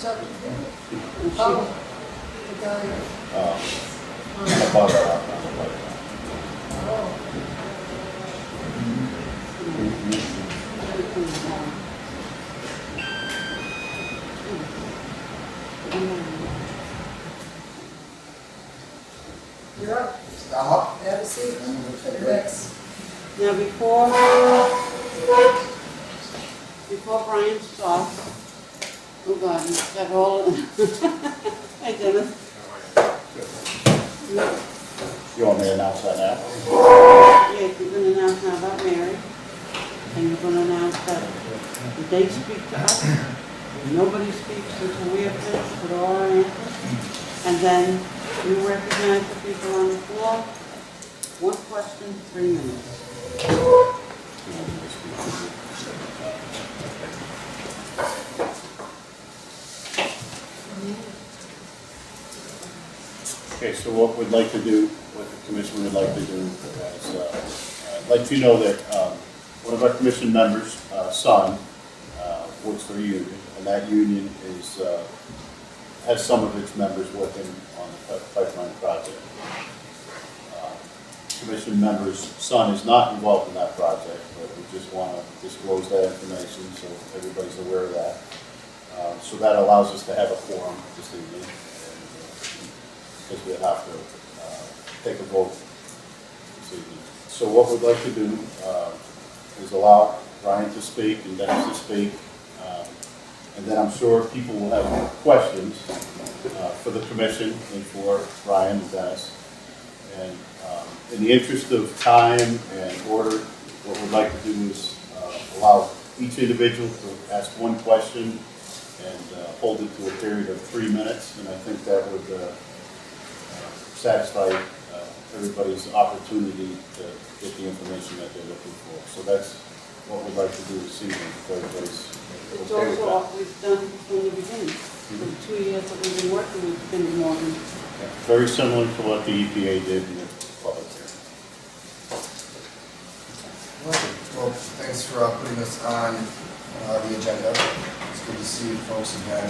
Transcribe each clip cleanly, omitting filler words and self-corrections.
stuff to do. Oh, the guy. Above that. Oh. You're up. Stop. Have a seat. Next. Now, before Brian starts, oh God, he's got all of Hi, Dennis. You want me to announce that now? Yes, you're going to announce now about Mary, and you're going to announce that they speak to us. Nobody speaks until we have finished with all our answers. And then you recognize the people on the floor. One question, 3 minutes. Okay, so what we'd like to do, what the commission would like to do is, I'd like you to know that one of our commission members, son, works for a union, and that union is, has some of its members working on the pipeline project. Commission member's son is not involved in that project, but we just want to disclose that information so everybody's aware of that. So that allows us to have a forum this evening, because we'll have to take a vote this evening. So what we'd like to do is allow Brian to speak and Dennis to speak, and then I'm sure people will have questions for the commission and for Brian and Dennis. And in the interest of time and order, what we'd like to do is allow each individual to ask one question and hold it to a period of 3 minutes, and I think that would satisfy everybody's opportunity to get the information that they're looking for. So that's what we'd like to do this evening, if everybody's It's okay with also that. what we've done from the beginning. For the 2 years that we've been working with Kinder Morgan. Yeah, very similar to what the EPA did in the public hearing. Well, thanks for putting us on the agenda. It's good to see you folks again.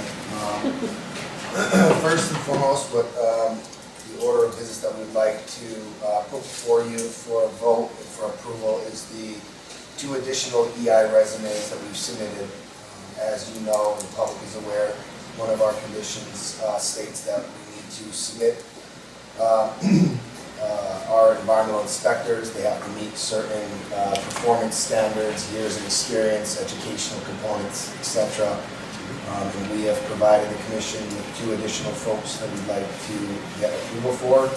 First and foremost, what the order of business that we'd like to put before you for a vote and for approval is the 2 additional EI resumes that we've submitted. As you know, and the public is aware, one of our conditions states that we need to submit our environmental inspectors. They have to meet certain performance standards, years of experience, educational components, etc. And we have provided the commission with 2 additional folks that we'd like to get approval for.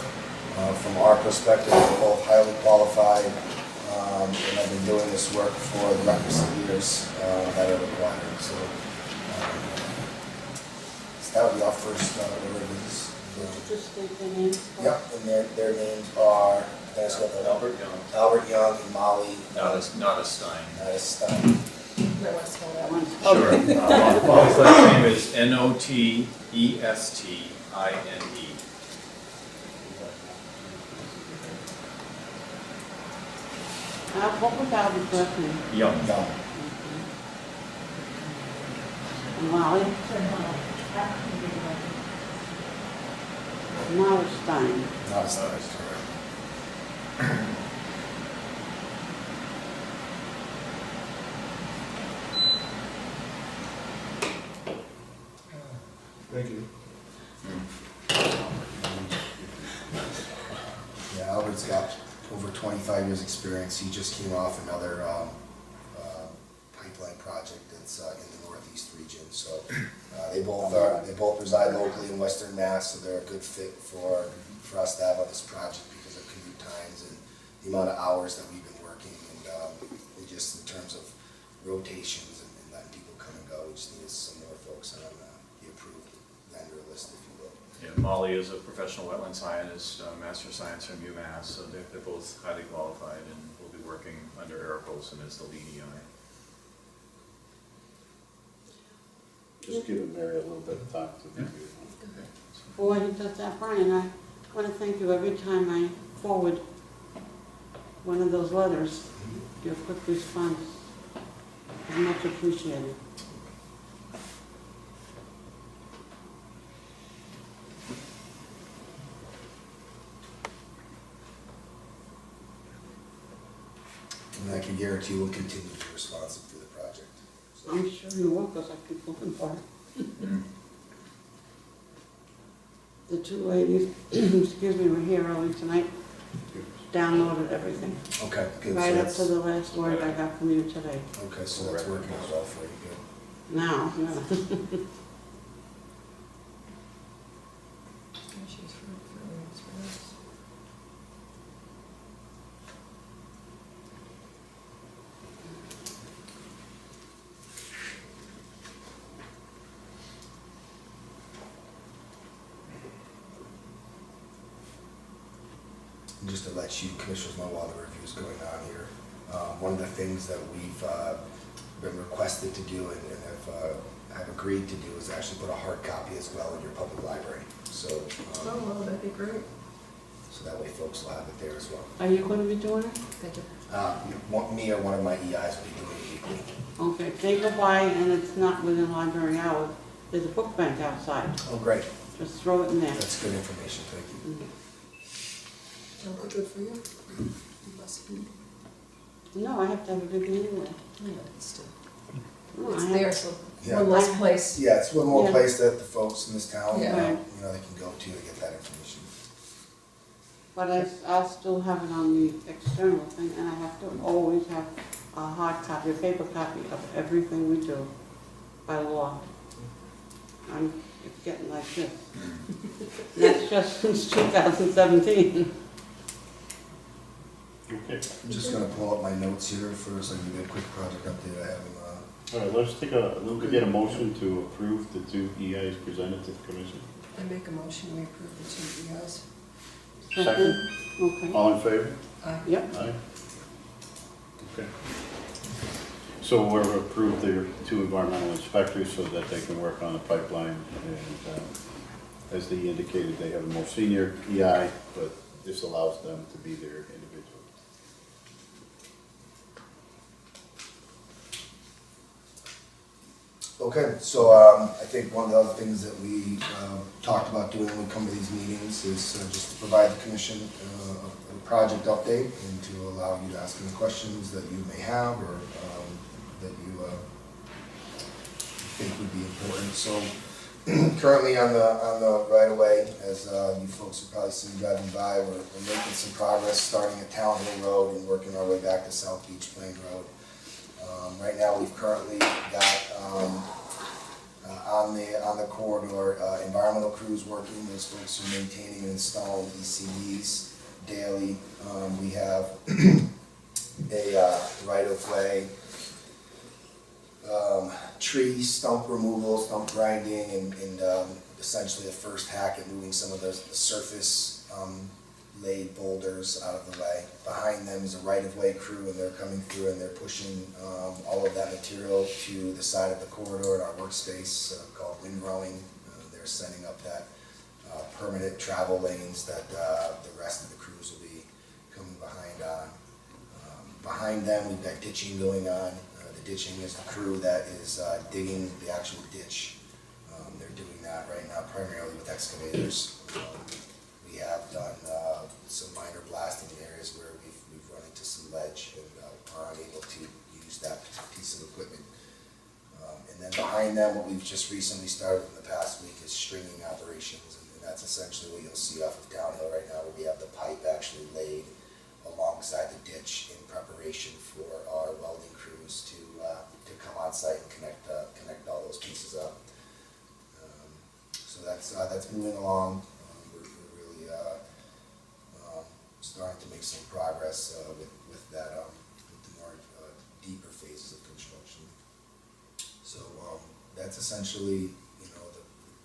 From our perspective, they're both highly qualified and have been doing this work for the requisite years that are required. So that would be our first order of business. Just state their names. Yep, and their names are Albert Young. Albert Young and Molly. Not a Stein. Not a Stein. You might want to spell that one. Sure. Molly's last name is Notestine. What was Albert's first name? Young. Young. And Molly? Now it's Stein. Not a Stein. Thank you. Yeah, Albert's got over 25 years experience. He just came off another pipeline project that's in the Northeast region. So they both reside locally in Western Mass, so they're a good fit for us to have on this project because of commute times and the amount of hours that we've been working, and just in terms of rotations and letting people come and go, we just needed some more folks on the approved vendor list, if you will. Yeah, Molly is a professional wetland scientist, Master of Science from UMass, so they're both highly qualified and will be working under Eric Olson as the lead EI. Just giving Mary a little bit of time to review. Before he does that, Brian, I want to thank you every time I forward one of those letters, your quick response. It's much appreciated. to and continue to be responsive through the project. So, I'm sure you will, because I keep looking for it. The two ladies, excuse me, were here early tonight, downloaded everything. okay, good. Right So up to the last word I got from you today. okay, so that's working as well for you. Good. Now, yeah. She's from experience. And just to let you commissioners know while the review is going on here, one of the things that we've been requested to do and have agreed to do is actually put a hard copy as well in your public library. So, Oh, well, that'd be great. so that way folks will have it there as well. Are you gonna be doing it? Thank you. Me or one of my EIs will be doing it equally. Okay, if they go by and it's not within library hours, there's a book bank outside. Oh, great. Just throw it in there. That's good information, thank you. Sounds good for you? Unless- No, I have to have a big meeting with. Yeah, it's still, No, I it's have- there, so Yeah. one less place. Yeah, it's one more Yeah. place that the folks in this town, Yeah. you know, they can go to get that information. But I'll still have it on the external thing, and I have to always have a hard copy, a paper copy of everything we do by law. It's getting like this. That's just since 2017. Okay. I'm just gonna pull up my notes here first, I can give you a quick project update I have in, All right, let's get a motion to approve the two EIs presented to the commission. I make a motion, we approve the two EIs. Second. Okay. All in favor? Yep. Aye. Okay. So we're approved their two environmental inspectors so that they can work on the pipeline. And as they indicated, they have a more senior EI, but this allows them to be their individual. Okay, so I think one of the other things that we talked about doing when we come to these meetings is just to provide the commission a project update and to allow you to ask any questions that you may have or that you think would be important. So currently on the right of way, as you folks have probably seen driving by, we're making some progress starting at Town Hill Road and working our way back to South Beach Plain Road. Right now, we've currently got on the corridor environmental crews working. Those folks are maintaining and installing ECDs daily. We have a right-of-way tree stump removal, stump grinding, and essentially the first hack at moving some of the surface laid boulders out of the way. Behind them is a right-of-way crew, and they're coming through and they're pushing all of that material to the side of the corridor in our workspace called windrowing. They're setting up that permanent travel lanes that the rest of the crews will be coming behind on. Behind them, we've got ditching going on. The ditching is the crew that is digging the actual ditch. They're doing that right now primarily with excavators. We have done some minor blasting in areas where we've run into some ledge and are unable to use that piece of equipment. And then behind them, what we've just recently started in the past week is stringing operations, and that's essentially what you'll see off of Downhill right now, where we have the pipe actually laid alongside the ditch in preparation for our welding crews to come on site and connect all those pieces up. So that's moving along. We're really starting to make some progress with that, with the more deeper phases of construction. So that's essentially, you know, the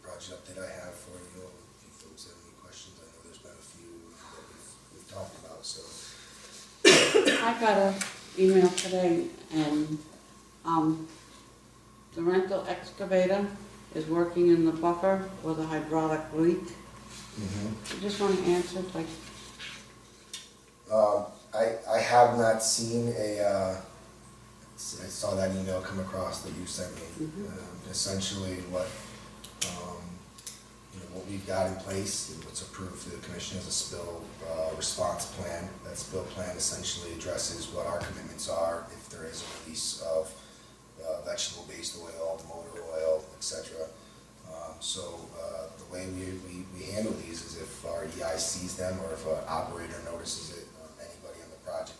project update I have for you. If you folks have any questions, I know there's been a few that we've talked about. So I got an email today, and the rental excavator is working in the buffer with a hydraulic leak. I just want to answer, like, I have not seen I saw that email come across that you sent me. Essentially what what we've got in place and what's approved for the commission is a spill response plan. That spill plan essentially addresses what our commitments are if there is a release of vegetable-based oil, motor oil, etc. The way we handle these is if our EI sees them or if an operator notices it, anybody on the project,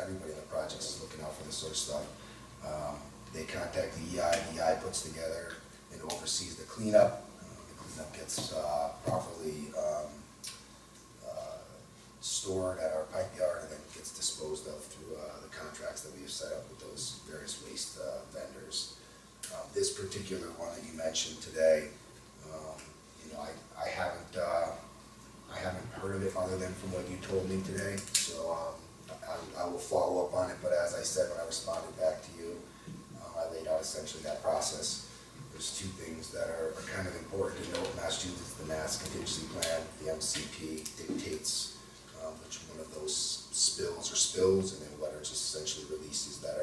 everybody in the project is looking out for this sort of stuff. They contact the EI puts together and oversees the cleanup. The cleanup gets properly stored at our pipe yard and then gets disposed of through the contracts that we have set up with those various waste vendors. This particular one that you mentioned today, I haven't heard of it other than from what you told me today, so I will follow up on it, but as I said when I responded back to you, I laid out essentially that process. There's two things that are kind of important to note in Massachusetts. The Mass Contingency Plan, the MCP, dictates which one of those spills are spills, and then what are just essentially releases that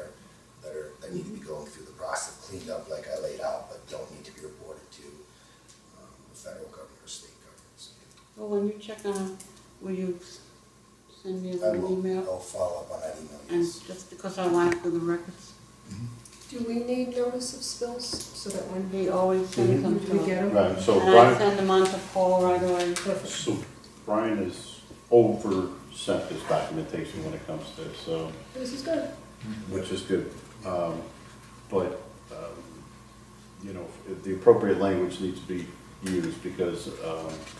need to be going through the process of cleaned up like I laid out, but don't need to be reported to the federal government or state governments. Well, when you check on, will you send me I an will, email? I'll follow up on that email, And yes. just because I want it for the records, Do we need notice of spills so that when he always sends them to we me. get them? Right, so And I Brian, send them on to Paul right away. Perfect. so Brian is over sent this documentation when it comes to this, so, This is good. which is good. But, the appropriate language needs to be used because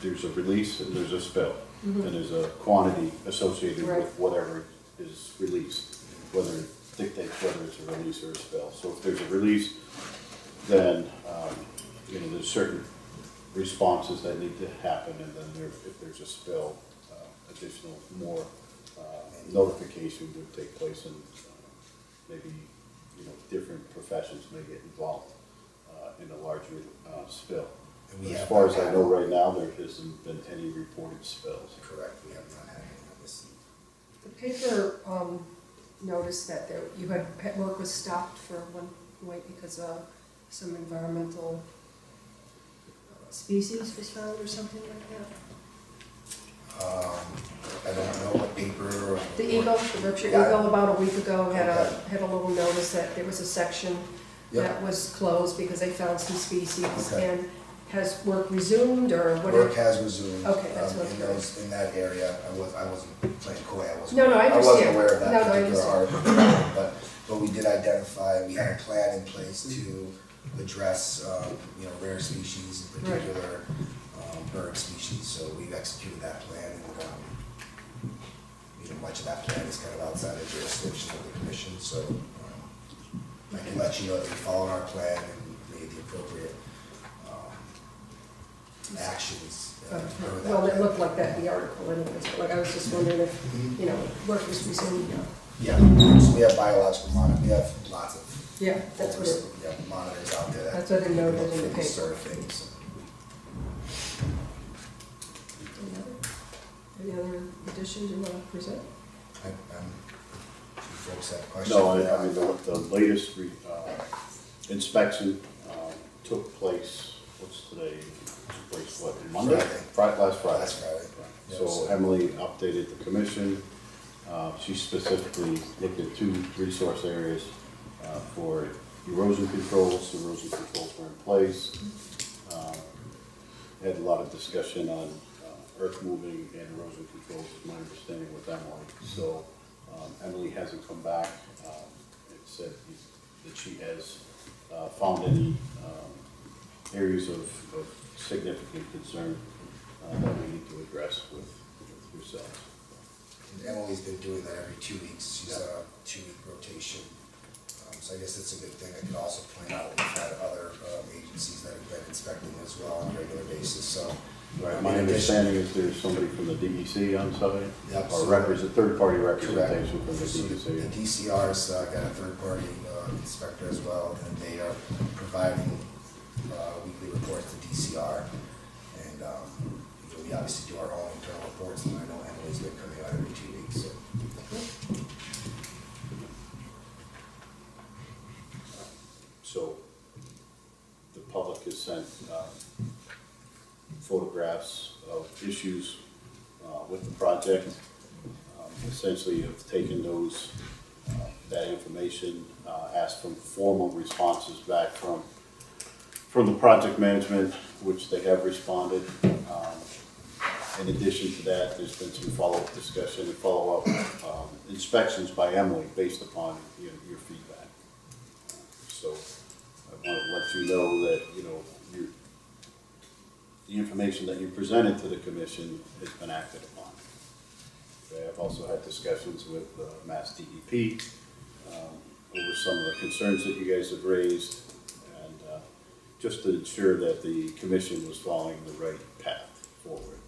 there's a release and there's a spill. Mhm. And there's a quantity associated Right. with whatever is released, whether it dictates whether it's a release or a spill. So if there's a release, then, there's certain responses that need to happen, and then if there's a spill, additional, more notification would take place, and maybe, different professions may get involved in a larger spill. And we As have far not as I had- know right now, there hasn't been any reported spills. Correct, we have not had any of this. The paper noticed that you had work was stopped for one point because of some environmental species was found or something like that. I don't know what paper or. The Eagle, the Berkshire Yeah. Eagle, about a week ago had Okay. had a little notice that there was a section Yep. that was closed because they found some species. Okay. And has work resumed or what? Work has resumed. Okay, that's what- In that area, I wasn't playing coy, I wasn't. No, no, I wasn't understand. aware of that No, no, I particular understand. article, but we did identify, we had a plan in place to address, rare species, in Right. particular, bird species, so we've executed that plan, and, much of that plan is kind of outside the jurisdiction of the commission, so, I can let you know that we followed our plan and made the appropriate, actions. per that Well, it plan. looked like that in the article anyways, but like I was just wondering if, work was resumed. Yeah, so we have biological monitors, we have lots of Yeah, that's what it, monitors out there that. That's what I noted look in for the these paper. sort of things. any other additions you want to present? You folks have questions? No, I mean, the latest inspection took place, what's today? Took place, what, Monday? Last Friday. Last Friday. Yeah, So Emily updated the commission. She specifically looked at 2 resource areas for erosion controls. Erosion controls were in place. Had a lot of discussion on earth moving and erosion controls, is my understanding with Emily. So Emily hasn't come back and said that she has found any areas of significant concern that we need to address with yourselves. And Emily's been doing that every 2 weeks, she's on a 2-week rotation. So I guess that's a good thing. I could also point out we've had other agencies that have been inspecting as well on a regular basis, so. Right, my understanding is there's somebody from the DEC on site, Yep, or so- third-party Correct. representation from the So the DEC. DCR's got a third-party inspector as well, and they are providing weekly reports to DCR. And we obviously do our own internal reports, and I know Emily's been coming out every 2 weeks, so. So the public has sent photographs of issues with the project. Essentially have taken those, that information, asked for formal responses back from the project management, which they have responded. In addition to that, there's been some follow-up discussion and follow-up inspections by Emily based upon your feedback. So I want to let you know that, the information that you presented to the commission has been acted upon. Okay, I've also had discussions with Mass DEP over some of the concerns that you guys have raised, and just to ensure that the commission was following the right path forward.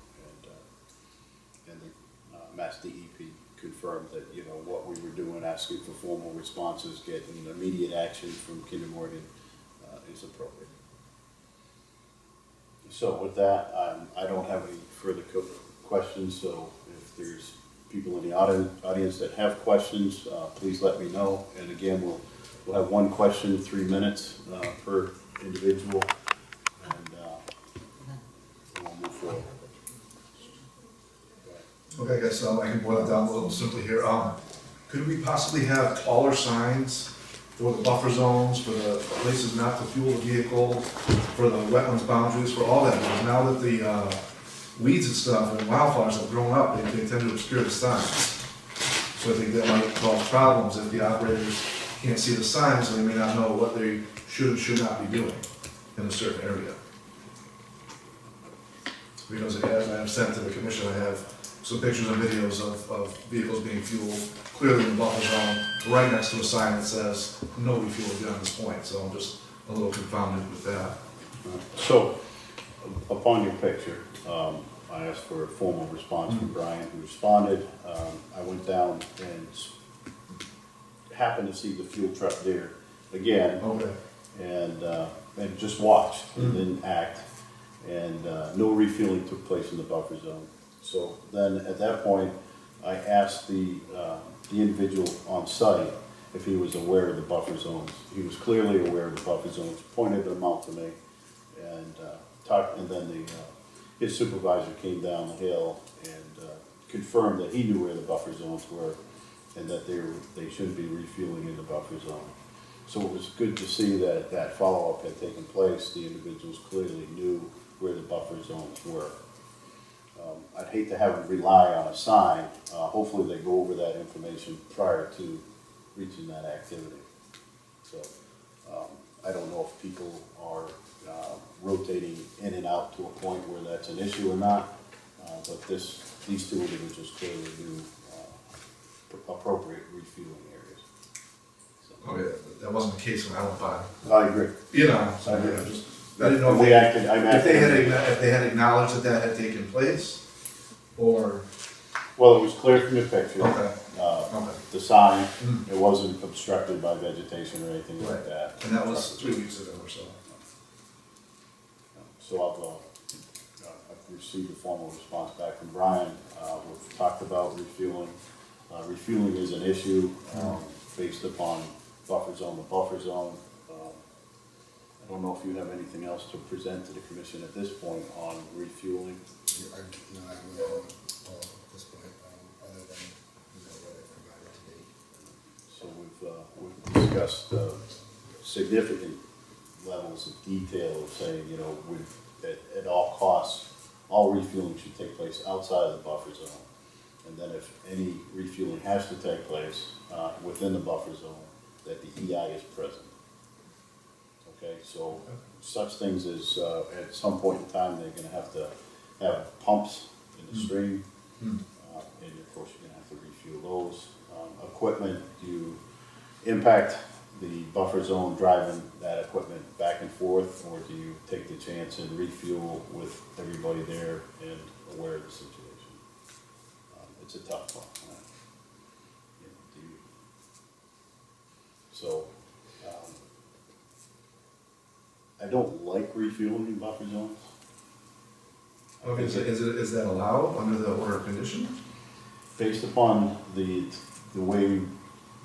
And the Mass DEP confirmed that, what we were doing, asking for formal responses, getting immediate action from Kinder Morgan is appropriate. So with that, I don't have any further questions, so if there's people in the audience that have questions, please let me know. And again, we'll have one question, 3 minutes per individual, and we'll move forward. Okay, I guess I can boil it down a little simply here. Could we possibly have taller signs for the buffer zones, for the places not to fuel the vehicle, for the wetlands boundaries, for all that? Because now that the weeds and stuff and wildflowers have grown up, they tend to obscure the signs. So I think that might cause problems if the operators can't see the signs, and they may not know what they should and should not be doing in a certain area. Because as I have sent to the commission, I have some pictures and videos of vehicles being fueled clearly in the buffer zone, right next to a sign that says no refuel beyond this point. So I'm just a little confounded with that. So, upon your picture, I asked for a formal response from Brian, who responded. I went down and happened to see the fuel truck there again. Okay. And just watched, and didn't act, and no refueling took place in the buffer zone. So then, at that point, I asked the individual on site if he was aware of the buffer zones. He was clearly aware of the buffer zones, pointed them out to me, and talked. And then his supervisor came down the hill and confirmed that he knew where the buffer zones were, and that they shouldn't be refueling in the buffer zone. So it was good to see that that follow-up had taken place. The individuals clearly knew where the buffer zones were. I'd hate to have them rely on a sign. Hopefully they go over that information prior to reaching that activity. So I don't know if people are rotating in and out to a point where that's an issue or not, but these two individuals clearly knew appropriate refueling areas. So, Okay, that wasn't the case when I went by. I agree. So I didn't know We acted, I if they acted. had acknowledged that had taken place, or, Well, it was clear from the picture. okay, okay. The sign, Mhm. it wasn't obstructed by vegetation or anything like Right. that. And that was 3 weeks ago or so. So I've received a formal response back from Brian. We've talked about refueling. Refueling is an issue based upon buffer zone to buffer zone. I don't know if you have anything else to present to the commission at this point on refueling. I don't know at this point, other than, what I provided today. So we've discussed significant levels of detail of saying, at all costs, all refueling should take place outside of the buffer zone. And then if any refueling has to take place within the buffer zone, that the EI is present. Okay, so such things as at some point in time, they're gonna have to have pumps in the stream. And of course, you're gonna have to refuel those. Equipment, you impact the buffer zone driving that equipment back and forth, or do you take the chance and refuel with everybody there and aware of the situation? It's a tough one. So, I don't like refueling in buffer zones. Okay, is that allowed under the order of conditions? Based upon the way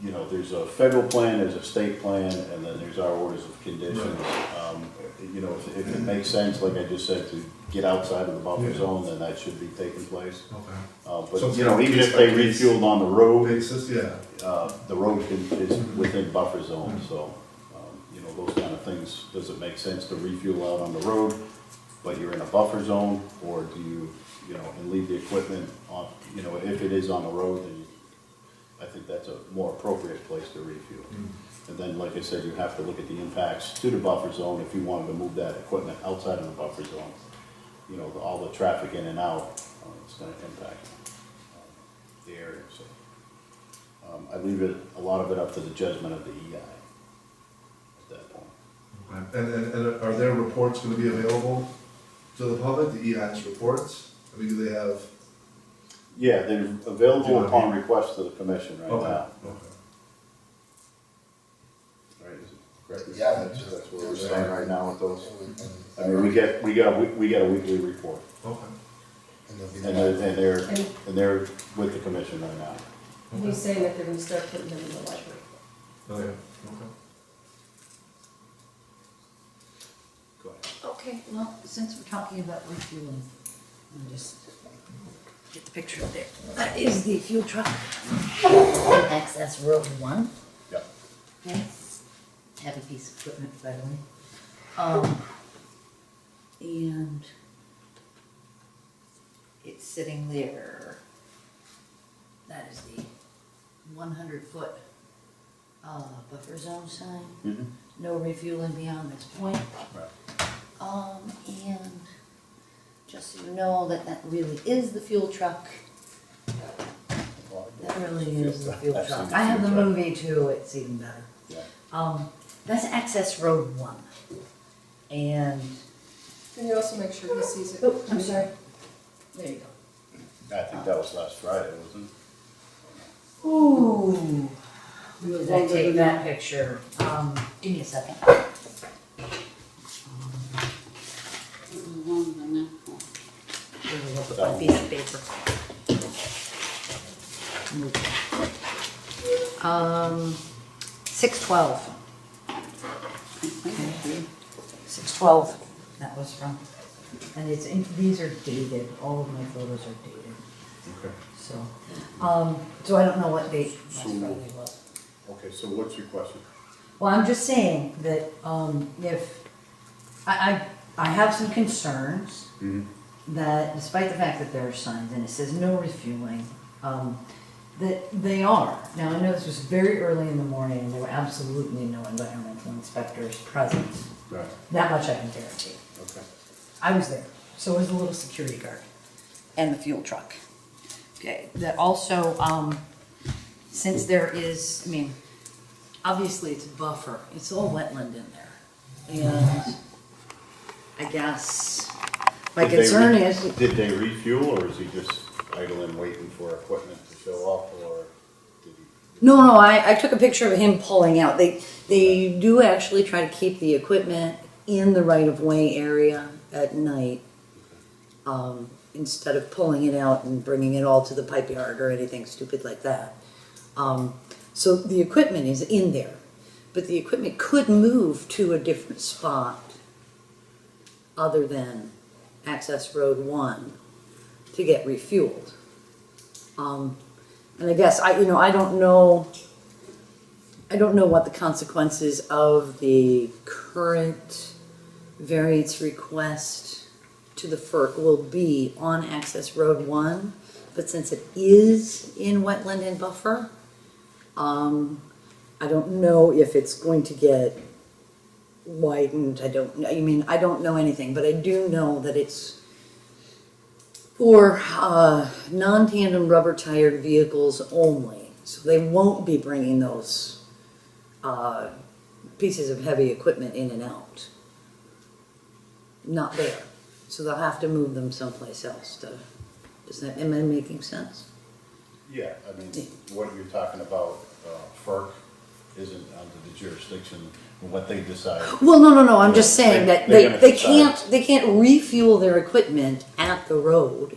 you know, there's a federal plan, there's a state plan, and then there's our orders of conditions. You know, if it makes sense, like I just said, to get outside of the buffer Yeah. zone, then that should be taking place. Okay. But, So you know, even if they case- refueled on the road, Basis, yeah. the road is within buffer zone, so, you know, those kind of things, does it make sense to refuel out on the road, but you're in a buffer zone, or do you, you know, and leave the equipment on, you know, if it is on the road, then I think that's a more appropriate place to refuel. And then, like I said, you have to look at the impacts to the buffer zone if you wanted to move that equipment outside of the buffer zone. You know, all the traffic in and out, it's gonna impact the area, so. I leave it, a lot of it up to the judgment of the EI at that point. Okay. And are their reports gonna be available to the public, the EI's reports? I mean, do they have? Yeah, they're available upon request to the commission right Okay. now. Okay. Right, is it correct? Yeah, That's where we're staying right now with those. And- I mean, we get a weekly report, Okay. And they'll be and they're, And and they're with the commission right now. he's saying that they're gonna start putting them in the library. Oh, yeah, okay. Go ahead. Okay, well, since we're talking about refueling, let me just get the picture up there. That is the fuel truck on Access Road 1. Yep. Okay, heavy piece of equipment, by the way. And it's sitting there. That is the 100-foot buffer zone sign. Mm-hmm. No refueling beyond this point. Right. And just so you know that that really is the fuel truck. That really is the fuel I've seen truck. the I have the fuel truck. movie too, it's even better. Yeah. That's Access Road 1. And, Can you also make sure he sees it? oh, I'm sorry. There you go. I think that was last Friday, wasn't it? Ooh. Did I take that picture? Give me a second. Really look at my piece of paper. 6/12. 6/12, that was from. And these are dated, all of my photos are dated, Okay. so. So I don't know what date last Friday was. Okay, so what's your question? Well, I'm just saying that, if, I have some concerns that despite the fact that there are signs and it says no refueling, that they are. Now, I know this was very early in the morning and there were absolutely no environmental inspectors present. Right, That much I can guarantee. okay. I was there, so was the little security guard and the fuel truck. Okay, that also, since there is, I mean, obviously it's a buffer, it's all wetland in there. And I guess my Did they concern is, Did they refuel, or is he just idling waiting for equipment to show up, or did he? no, I took a picture of him pulling out. They do actually try to keep the equipment in the right-of-way area at night, instead of pulling it out and bringing it all to the pipe yard or anything stupid like that. So the equipment is in there, but the equipment could move to a different spot other than Access Road 1 to get refueled. And I guess I don't know what the consequences of the current variance request to the FERC will be on Access Road 1, but since it is in wetland and buffer, I don't know if it's going to get widened. I don't know anything, but I do know that it's for non-tandem rubber tired vehicles only. So they won't be bringing those pieces of heavy equipment in and out. Not there. So they'll have to move them someplace else am I making sense? Yeah, I mean, what you're talking about, FERC isn't under the jurisdiction of what they decide. Well, no, I'm just saying that they're gonna decide. they can't refuel their equipment at the road,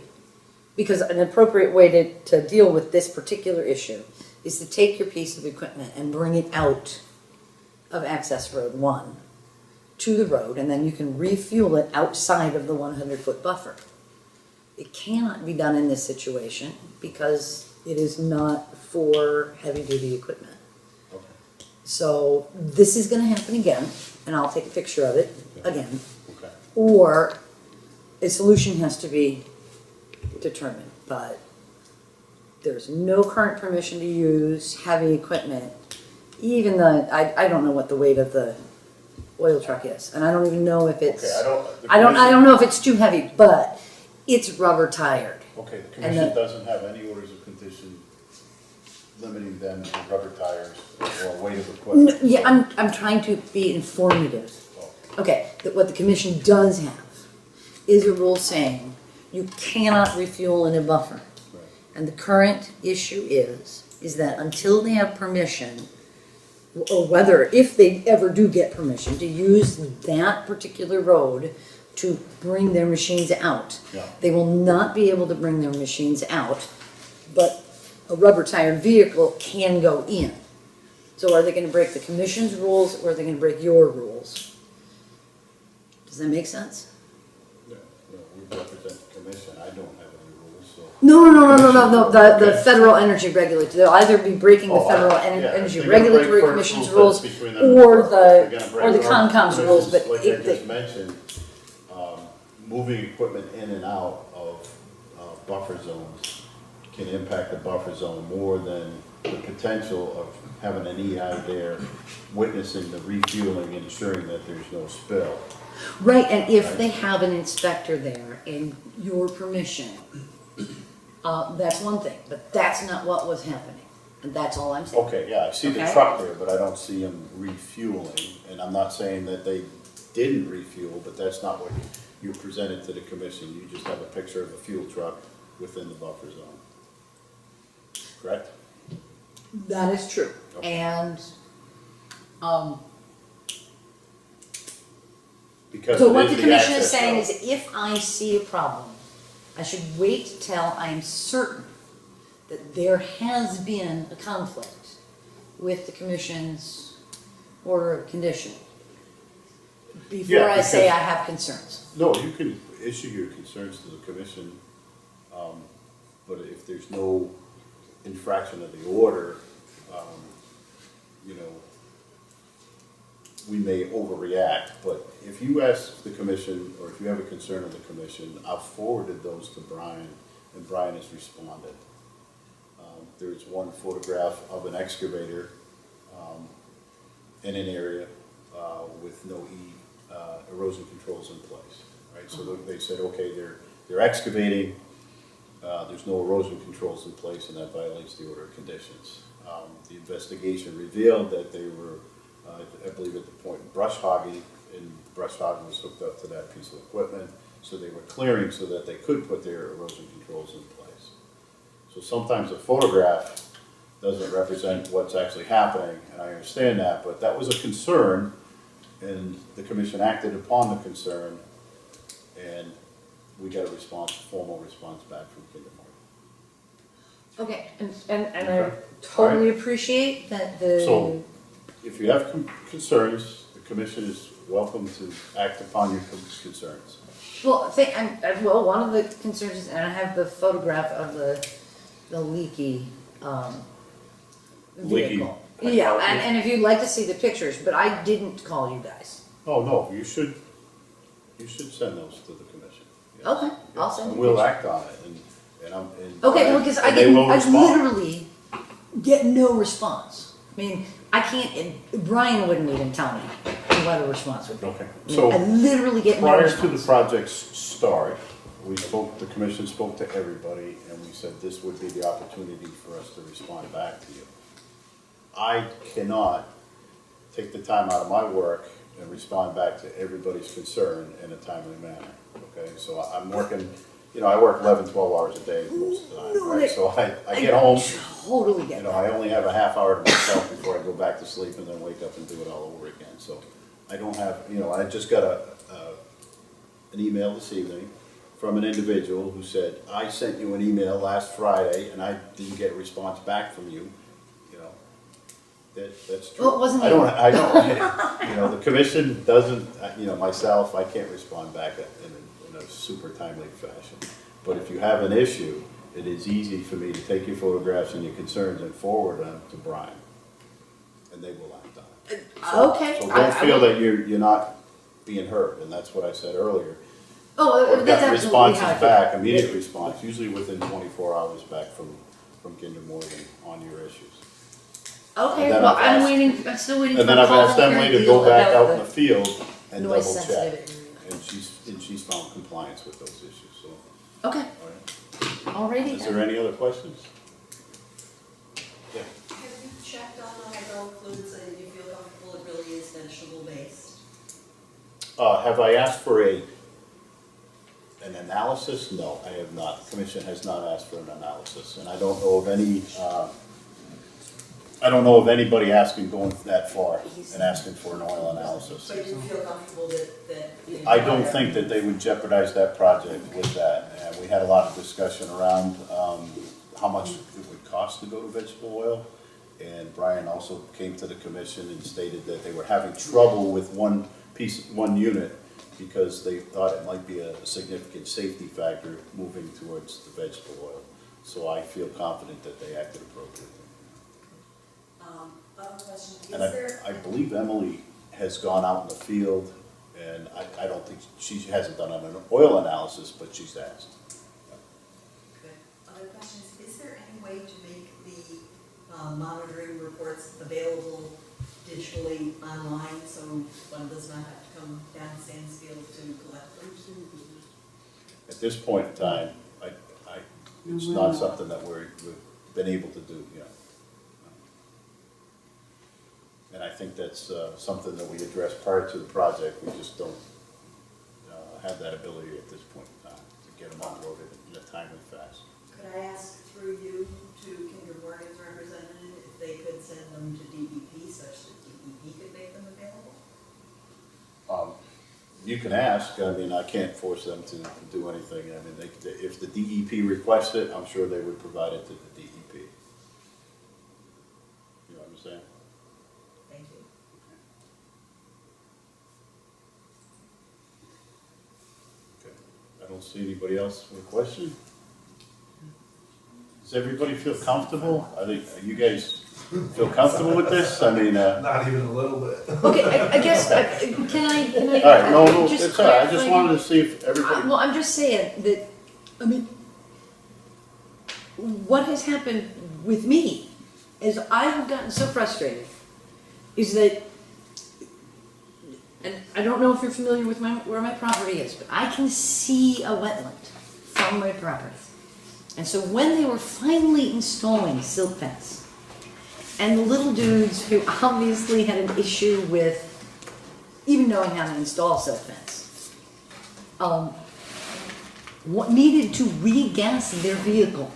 because an appropriate way to deal with this particular issue is to take your piece of equipment and bring it out of Access Road 1 to the road, and then you can refuel it outside of the 100-foot buffer. It cannot be done in this situation because it is not for heavy-duty equipment. Okay. So this is gonna happen again, and I'll take a picture of it again. Okay. Or a solution has to be determined, but there's no current permission to use heavy equipment. Even I don't know what the weight of the oil truck is, and I don't even know if it's, Okay, I don't know if it's too heavy, but it's rubber tired. Okay, the And commission the- doesn't have any orders of condition limiting them to rubber tires or weight of equipment. Yeah, I'm trying to be informative. Okay, what the commission does have is a rule saying you cannot refuel in a buffer. Right. And the current issue is that until they have permission, or whether, if they ever do get permission to use that particular road to bring their machines out, Yeah. they will not be able to bring their machines out, but a rubber-tired vehicle can go in. So are they gonna break the commission's rules, or are they gonna break your rules? Does that make sense? No, we represent the commission, I don't have any rules, so. No, the Okay. federal energy regulator, they'll either be breaking the Oh, federal yeah, if energy they're gonna break regulatory first commission's rules, rules, that's between them or and FERC. If they're gonna or the break our Concom's rules, but commission's, if like I they, just mentioned, moving equipment in and out of buffer zones can impact the buffer zone more than the potential of having an EI there witnessing the refueling, ensuring that there's no spill. right, and if they have an inspector there and your permission, that's one thing, but that's not what was happening, and that's all I'm saying. Okay, yeah, I see the Okay. truck there, but I don't see them refueling, and I'm not saying that they didn't refuel, but that's not what you presented to the commission. You just have a picture of a fuel truck within the buffer zone. Correct? That is true, Okay. and, Because so it what is the the commission is access saying road. is if I see a problem, I should wait till I'm certain that there has been a conflict with the commission's order of condition before Yeah, I say because- I have concerns. No, you can issue your concerns to the commission, but if there's no infraction of the order, you know, we may overreact, but if you ask the commission, or if you have a concern of the commission, I've forwarded those to Brian, and Brian has responded. There's one photograph of an excavator, in an area, with no erosion controls in place, right? So they said, okay, they're excavating, there's no erosion controls in place, and that violates the order of conditions. The investigation revealed that they were, I believe at the point, brush hogging, and brush hogging was hooked up to that piece of equipment, so they were clearing so that they could put their erosion controls in place. So sometimes a photograph doesn't represent what's actually happening, and I understand that, but that was a concern, and the commission acted upon the concern, and we got a response, formal response back from Kinder Morgan. Okay, and I Okay. totally appreciate that the. So, if you have concerns, the commission is welcome to act upon your concerns. Well, well, one of the concerns is, and I have the photograph of the leaky, Leaky vehicle. hydraulic. Yeah, and if you'd like to see the pictures, but I didn't call you guys. Oh, no, you should send those to the commission. Yes. Okay, I'll Yes, send and you we'll pictures. act on it, and. Okay, well, because and they will I respond. literally get no response. I mean, I can't, Brian wouldn't even tell me what a response would be. Okay, I mean, so I literally get no prior to the response. project's start, the commission spoke to everybody, and we said this would be the opportunity for us to respond back to you. I cannot take the time out of my work and respond back to everybody's concern in a timely manner, okay? So I'm working, I work 11, 12 hours a day most of the time, right? So I get home, Totally get that. I only have a half hour to myself before I go back to sleep and then wake up and do it all over again. So I don't have, I just got an email this evening from an individual who said, I sent you an email last Friday and I didn't get a response back from you. That's true. Well, it wasn't I you. don't, you know, the commission doesn't, you know, myself, I can't respond back in a super timely fashion. But if you have an issue, it is easy for me to take your photographs and your concerns and forward them to Brian. And they will act on it. Okay. So I don't feel will- that you're not being heard, and that's what I said earlier. Oh, We've that's got absolutely how I responses feel. back, immediate response, usually within 24 hours back from Kinder Morgan on your issues. Okay, And then well, I've I'm asked- waiting, I'm still waiting for And a then I've call asked from Emily Karen to go Deal back about out in the the field and double noise check. sensitivity. And she's found compliance with those issues, so, Okay, all right. alrighty. Is there any other questions? Yeah. Have you checked on the hydro fluids and you feel comfortable it really is vegetable based? Have I asked for an analysis? No, I have not. The commission has not asked for an analysis, and I don't know of any, I don't know of anybody going that far and asking for an oil analysis. But you feel comfortable that? I don't think that they would jeopardize that project with that. And we had a lot of discussion around how much it would cost to go to vegetable oil. And Brian also came to the commission and stated that they were having trouble with one unit because they thought it might be a significant safety factor moving towards the vegetable oil. So I feel confident that they acted appropriately. Other question, is And there? I believe Emily has gone out in the field, and I don't think, she hasn't done an oil analysis, but she's asked. Good. Other questions, is there any way to make the monitoring reports available digitally online so one does not have to come down to Sandisfield to collect them? At this point in time, it's not something that we've been able to do, you know. And I think that's something that we addressed prior to the project, we just don't have that ability at this point in time to get them unloaded in a timely fashion. Could I ask through you to Kinder Morgan's representative if they could send them to DEP such that DEP could make them available? You can ask, I mean, I can't force them to do anything, I mean, if the DEP requests it, I'm sure they would provide it to the DEP. You know what I'm saying? Thank you. Okay. I don't see anybody else with a question? Does everybody feel comfortable? Are you guys feel comfortable with this? I mean, Not even a little bit. Okay, I guess, can I? all right, no, just it's all right, I just clarify? wanted to see if everybody, Well, I'm just saying that, I mean, what has happened with me is I have gotten so frustrated is that, and I don't know if you're familiar with where my property is, but I can see a wetland from my property. And so when they were finally installing silt fence, and the little dudes who obviously had an issue with even knowing how to install silt fence, what needed to re-gas their vehicle.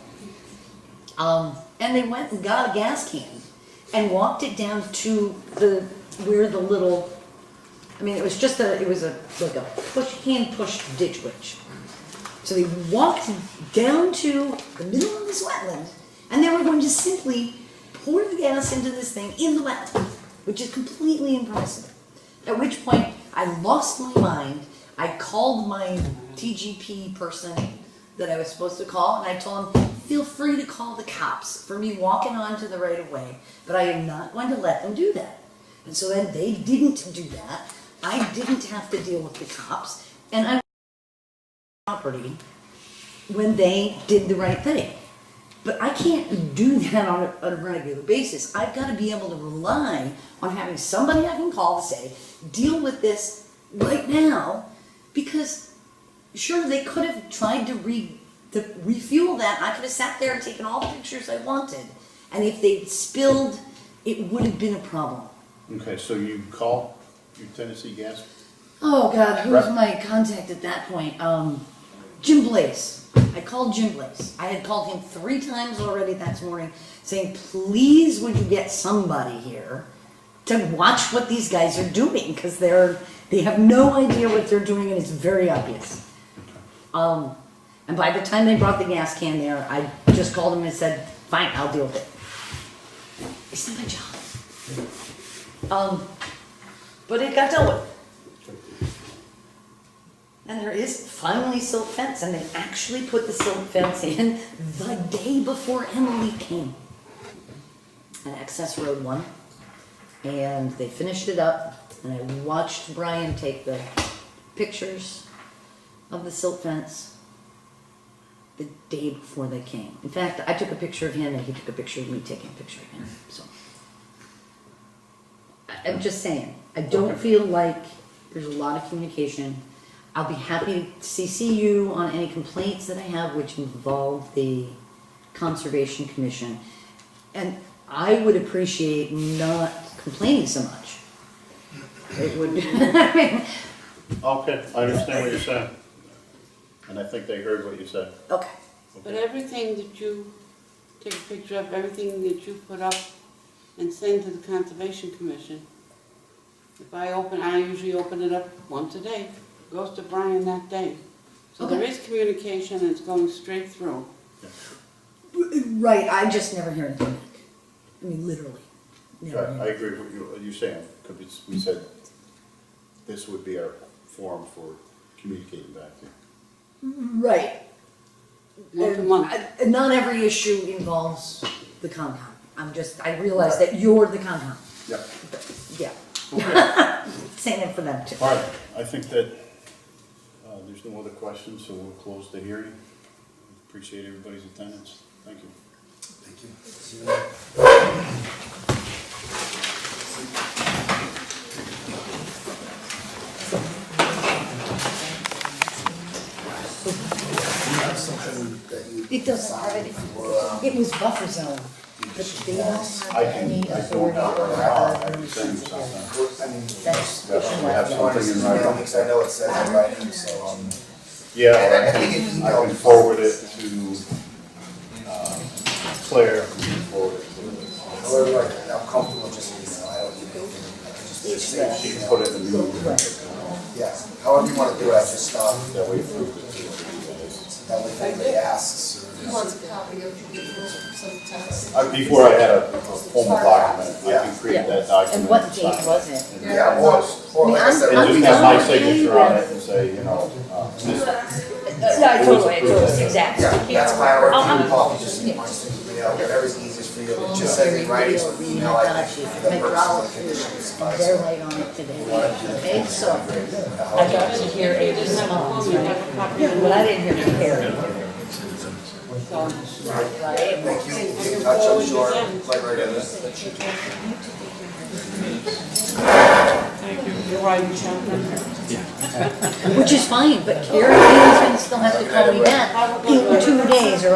And they went and got a gas can and walked it down to where the little, I mean, it was like a hand push ditch witch. So they walked down to the middle of this wetland and they were going to simply pour the gas into this thing in the wetland, which is completely impossible. At which point I lost my mind. I called my TGP person that I was supposed to call, and I told him, feel free to call the cops for me walking onto the right of way, but I am not going to let them do that. And so then they didn't do that. I didn't have to deal with the cops, and I property when they did the right thing. But I can't do that on a regular basis. I've got to be able to rely on having somebody I can call to say, deal with this right now, because sure, they could have tried to refuel that. I could have sat there and taken all the pictures I wanted. And if they'd spilled, it would have been a problem. okay, so you call your Tennessee Gas? Oh God, who was Right. my contact at that point? Jim Blaze. I called Jim Blaze. I had called him 3 times already that morning saying, please would you get somebody here to watch what these guys are doing, because they have no idea what they're doing and it's very obvious. And by the time they brought the gas can there, I just called him and said, fine, I'll deal with it. It's not my job. But it got dealt with. And there is finally silk fence, and they actually put the silk fence in the day before Emily came. On Access Road 1. And they finished it up, and I watched Brian take the pictures of the silk fence the day before they came. In fact, I took a picture of him, and he took a picture of me taking a picture of him, so. I'm just saying, I don't feel like there's a lot of communication. I'll be happy to CC you on any complaints that I have which involve the Conservation Commission. And I would appreciate not complaining so much. It would, I mean, Okay, I understand what you're saying. And I think they heard what you said. okay. But everything that you take a picture of, everything that you put up and send to the Conservation Commission, if I usually open it up once a day, goes to Brian that day. So there Okay. is communication and it's going straight through. Right, I just never hear anything back. I mean, literally. Never Right, I hear. agree with what you're saying, because we said this would be our forum for communicating back to you. Right. Month to month. And not every issue involves the Concom. I realize that you're the Concom. Yep. Yeah. Saying it for them too. All right, I think that there's no other questions, so we'll close the hearing. Appreciate everybody's attendance. Thank you. Thank you. It doesn't have any, it was buffer zone, but they don't have I any don't authority have over it now, other I can send you something. I mean, That's. Yeah, we have you want to something in email me, writing. because I know it says in writing, so, Yeah, I I think can, an I email- can forward it to Claire, who can forward it to however, I'm comfortable just email, I don't need anything, I can just say, she can put it in the meeting. yeah, however you want to do it, I just, That way, approved it to you guys. that way if anybody asks, or. He wants a copy of some text. Before I had a formal document, I can create that document. And what date sign it. was it? And Yeah, or like I said, And we just have my have, signature on it and say, you know, this, Yeah, totally, exactly. yeah, that's my order, I'm- copy, just, you know, whatever's easiest for you, it just says in writing, so email, I think, for the purpose of the conditions. They're right on it today. Okay, so I got to hear a response, right? But I didn't hear from Harry. Right? Thank you, keep in touch, I'm sure, like right in this. You're right, Chuck. Which is fine, but Carrie Williams still has to call me back in 2 days or